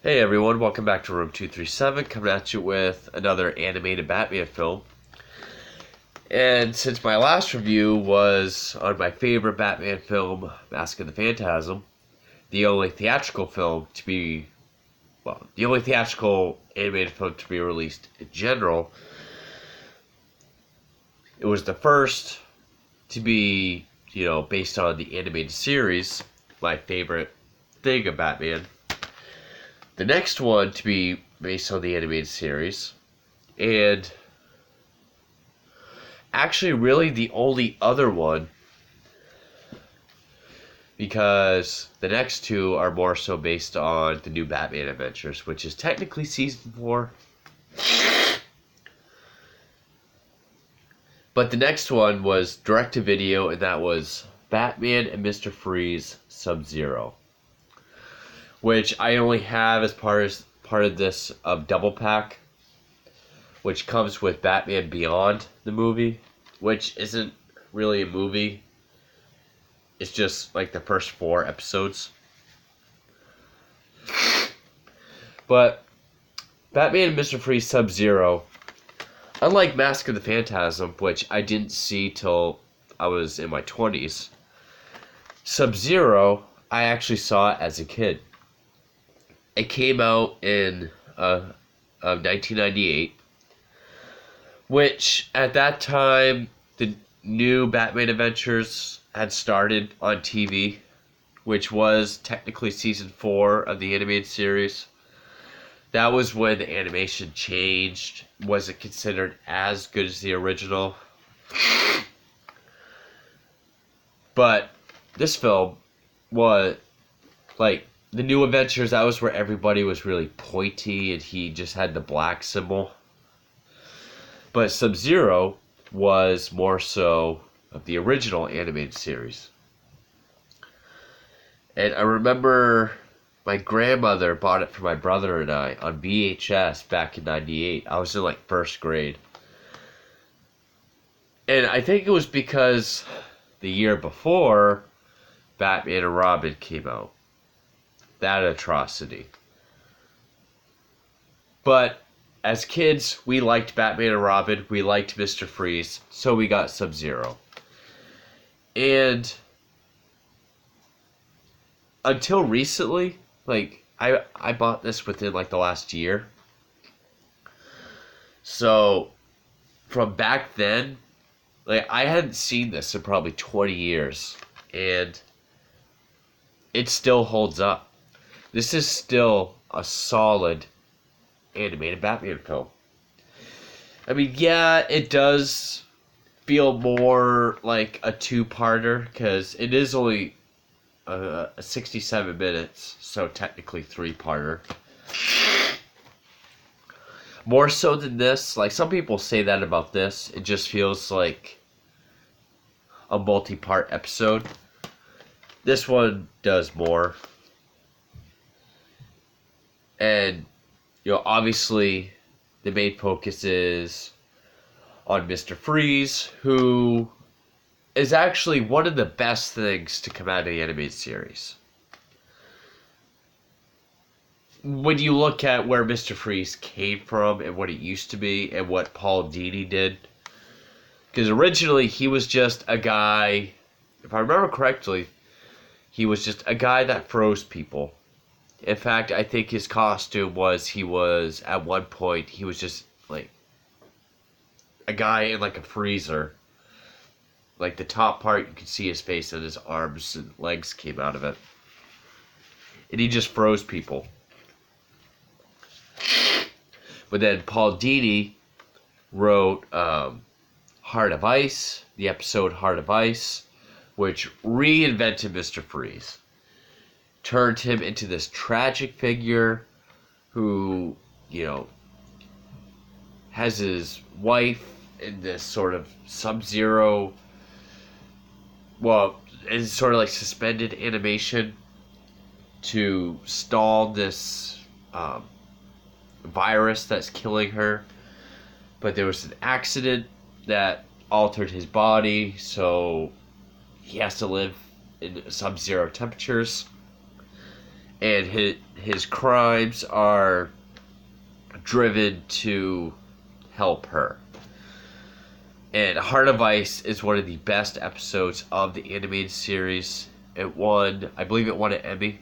Hey everyone, welcome back to Room 237, coming at you with another animated Batman film. And since my last review was on my favorite Batman film, Mask of the Phantasm, the only theatrical animated film to be released in general, it was the first to be, based on the animated series, my favorite thing of Batman. The next one to be based on the animated series, and actually really the only other one, because the next two are more so based on the new Batman Adventures, which is technically season 4. But the next one was direct-to-video, and that was Batman and Mr. Freeze SubZero, which I only have as part of this double pack, which comes with Batman Beyond, the movie, which isn't really a movie. It's just like the first 4 episodes. But Batman and Mr. Freeze SubZero, unlike Mask of the Phantasm, which I didn't see till I was in my 20s, SubZero I actually saw as a kid. It came out in 1998, which at that time the new Batman Adventures had started on TV, which was technically season 4 of the animated series. That was when the animation changed. Wasn't considered as good as the original. But this film was like the new Adventures. That was where everybody was really pointy and he just had the black symbol. But SubZero was more so of the original animated series. And I remember my grandmother bought it for my brother and I on VHS back in 98. I was in like 1st grade. And I think it was because the year before Batman and Robin came out. That atrocity. But as kids, we liked Batman and Robin, we liked Mr. Freeze, so we got SubZero. And until recently, I bought this within like the last year. So from back then, I hadn't seen this in probably 20 years, and it still holds up. This is still a solid animated Batman film. I mean, yeah, it does feel more like a 2-parter, because it is only 67 minutes, so technically 3-parter. More so than this, like some people say that about this, it just feels like a multi-part episode. This one does more. And, obviously, the main focus is on Mr. Freeze, who is actually one of the best things to come out of the animated series. When you look at where Mr. Freeze came from and what it used to be and what Paul Dini did. Because originally he was just a guy, if I remember correctly, he was just a guy that froze people. In fact, I think his costume was, at one point, he was just, like, a guy in, like, a freezer. Like, the top part, you could see his face and his arms and legs came out of it. And he just froze people. But then Paul Dini wrote Heart of Ice, the episode Heart of Ice, which reinvented Mr. Freeze. Turned him into this tragic figure who, has his wife in this sort of SubZero, it's sort of like suspended animation to stall this virus that's killing her. But there was an accident that altered his body, so he has to live in SubZero temperatures. and his crimes are driven to help her. And Heart of Ice is one of the best episodes of the animated series. I believe it won an Emmy.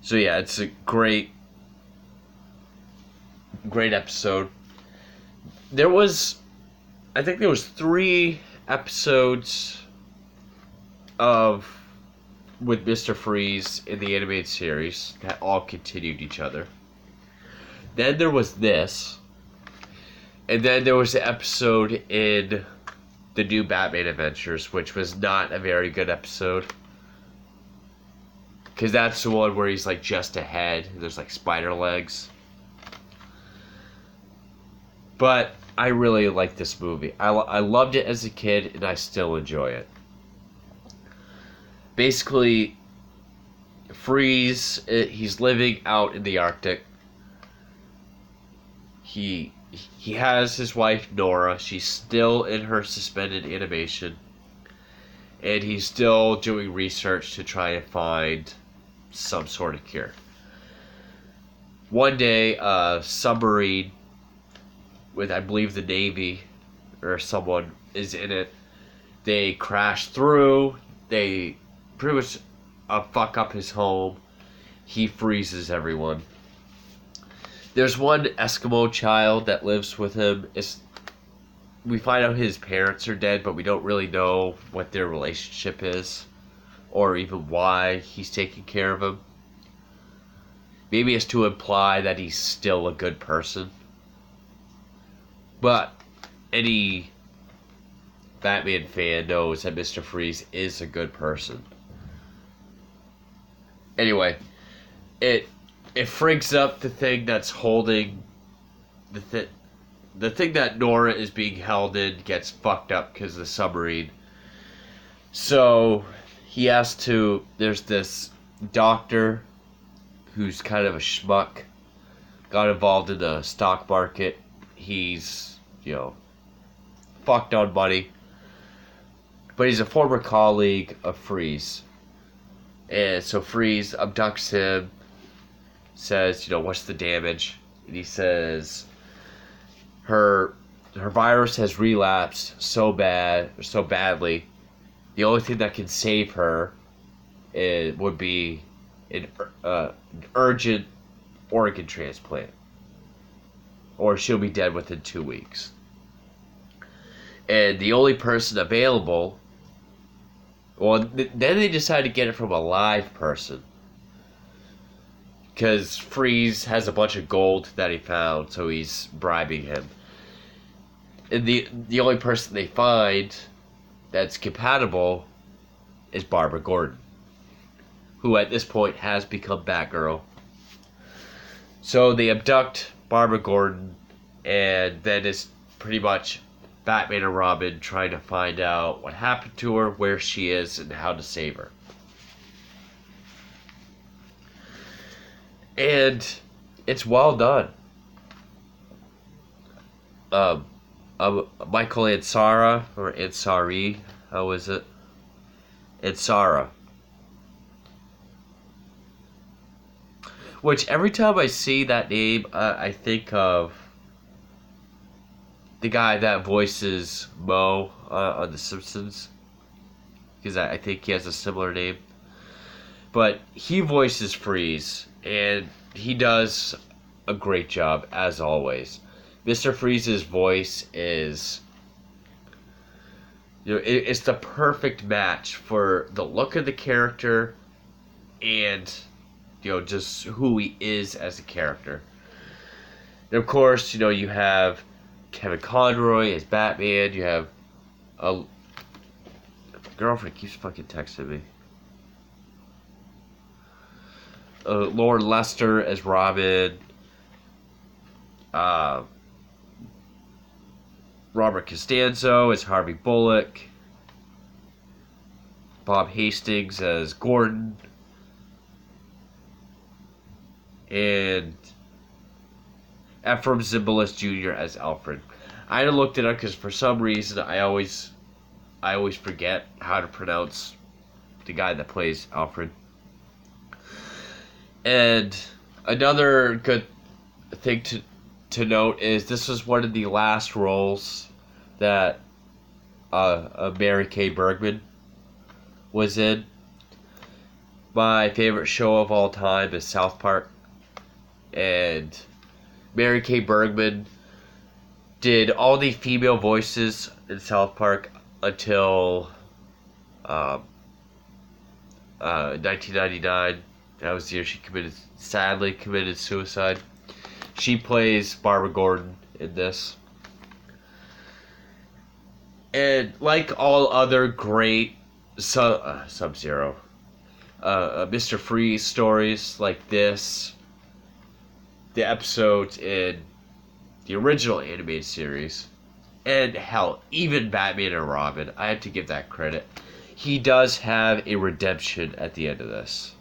So yeah, it's a great episode. I think there was 3 episodes with Mr. Freeze in the animated series that all continued each other. Then there was this, and then there was the episode in the new Batman Adventures, which was not a very good episode. Because that's the one where he's like just ahead, and there's like spider legs. But I really like this movie. I loved it as a kid, and I still enjoy it. Basically, Freeze, he's living out in the Arctic. He has his wife Nora. She's still in her suspended animation, and he's still doing research to try and find some sort of cure. One day, a submarine with, I believe, the Navy or someone is in it. They crash through. They pretty much fuck up his home. He freezes everyone. There's one Eskimo child that lives with him. We find out his parents are dead, but we don't really know what their relationship is, or even why he's taking care of him. Maybe it's to imply that he's still a good person. But any Batman fan knows that Mr. Freeze is a good person. Anyway, it freaks up the thing that's holding the thing that Nora is being held in gets fucked up because of the submarine. So he has to. There's this doctor who's kind of a schmuck. Got involved in the stock market. He's, fucked on money. But he's a former colleague of Freeze. And so Freeze abducts him, says, what's the damage? And he says her virus has relapsed so badly. The only thing that can save her would be an urgent organ transplant, or she'll be dead within 2 weeks. And the only person available, then they decide to get it from a live person, because Freeze has a bunch of gold that he found, so he's bribing him. And the only person they find that's compatible is Barbara Gordon, who at this point has become Batgirl. So they abduct Barbara Gordon, and then it's pretty much Batman and Robin trying to find out what happened to her, where she is, and how to save her. And it's well done. Michael Ansara, or Ansari, how is it? Ansara. Which, every time I see that name, I think of the guy that voices Mo on The Simpsons. Because I think he has a similar name. But he voices Freeze, and he does a great job, as always. Mr. Freeze's voice is, it's the perfect match for the look of the character and, just who he is as a character. And of course, you have Kevin Conroy as Batman. You have my girlfriend keeps fucking texting me. Lord Lester as Robin. Robert Costanzo as Harvey Bullock. Bob Hastings as Gordon. And Ephraim Zimbalist Jr. as Alfred. I looked it up because for some reason I always forget how to pronounce the guy that plays Alfred. And another good thing to note is this was one of the last roles that Mary Kay Bergman was in. My favorite show of all time is South Park, and Mary Kay Bergman did all the female voices in South Park until 1999. That was the year she sadly committed suicide. She plays Barbara Gordon in this. And like all other great SubZero, Mr. Freeze stories like this, the episodes in the original animated series, and hell, even Batman and Robin, I have to give that credit. He does have a redemption at the end of this.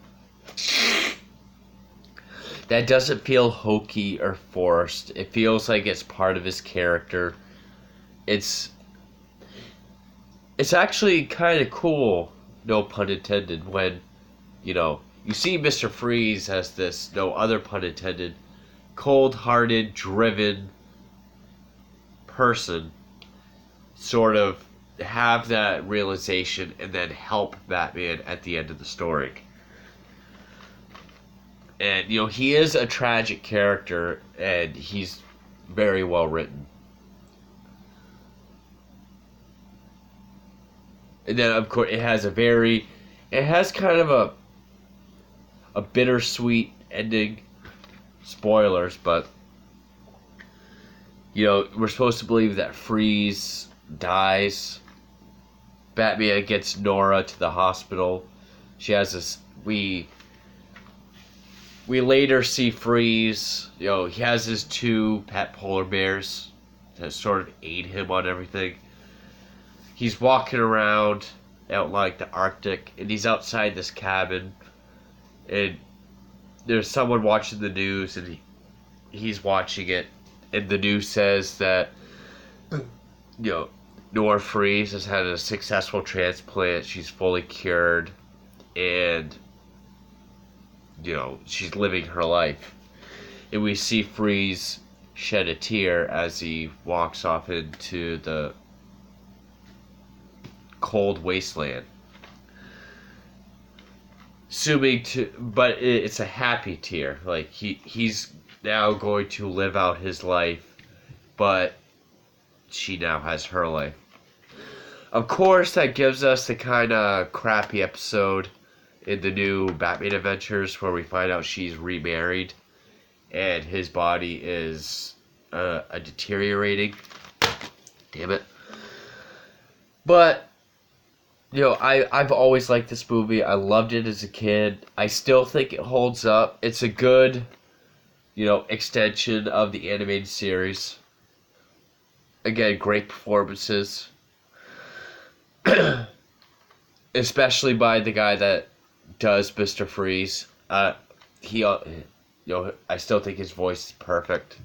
That doesn't feel hokey or forced. It feels like it's part of his character. It's actually kind of cool, no pun intended, when, you see Mr. Freeze as this, no other pun intended, cold-hearted, driven person sort of have that realization and then help Batman at the end of the story. And, he is a tragic character, and he's very well written. And then, of course, it has kind of a bittersweet ending. Spoilers, but, we're supposed to believe that Freeze dies. Batman gets Nora to the hospital. She has this, we later see Freeze, he has his 2 pet polar bears that sort of aid him on everything. He's walking around out like the Arctic, and he's outside this cabin, and there's someone watching the news, and he's watching it, and the news says that, Nora Fries has had a successful transplant, she's fully cured, and she's living her life. And we see Freeze shed a tear as he walks off into the cold wasteland. But it's a happy tear. Like, he's now going to live out his life, but she now has her life. Of course, that gives us the kind of crappy episode in the new Batman Adventures where we find out she's remarried and his body is deteriorating. Damn it. But, I've always liked this movie. I loved it as a kid. I still think it holds up. It's a good, extension of the animated series. Again, great performances. Especially by the guy that does Mr. Freeze. I still think his voice is perfect.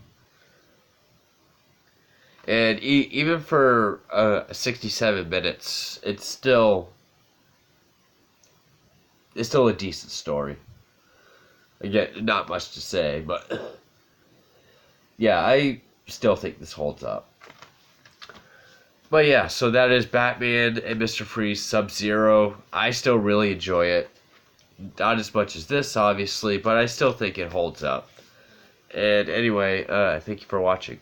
And even for 67 minutes, it's still a decent story. Again, not much to say, but yeah, I still think this holds up. But yeah, so that is Batman and Mr. Freeze SubZero. I still really enjoy it. Not as much as this, obviously, but I still think it holds up. And anyway, thank you for watching.